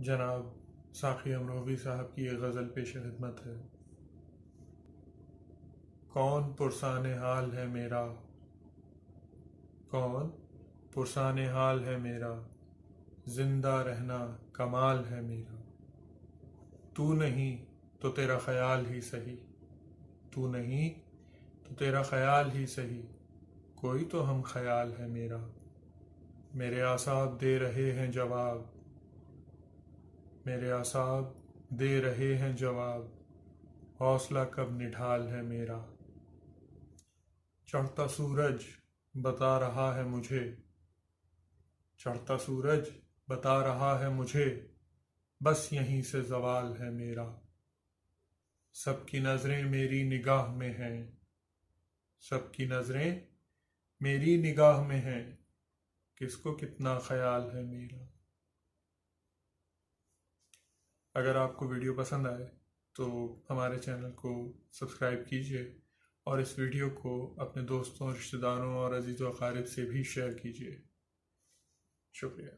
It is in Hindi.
जनाब साक़ी अमरोही साहब की एक गज़ल पेश खिदमत है। कौन पुरसाने हाल है मेरा, कौन पुरसाने हाल है मेरा, जिंदा रहना कमाल है मेरा। तू नहीं तो तेरा ख्याल ही सही, तू नहीं तो तेरा ख्याल ही सही, कोई तो हम ख्याल है मेरा। मेरे आसाब दे रहे हैं जवाब, मेरे आसाब दे रहे हैं जवाब, हौसला कब निढाल है मेरा। चढ़ता सूरज बता रहा है मुझे, चढ़ता सूरज बता रहा है मुझे, बस यहीं से ज़वाल है मेरा। सबकी नज़रें मेरी निगाह में हैं, सबकी नज़रें मेरी निगाह में हैं, किसको कितना ख्याल है मेरा। अगर आपको वीडियो पसंद आए तो हमारे चैनल को सब्सक्राइब कीजिए और इस वीडियो को अपने दोस्तों, रिश्तेदारों और अजीज़ व अक़ारिब से भी शेयर कीजिए। शुक्रिया।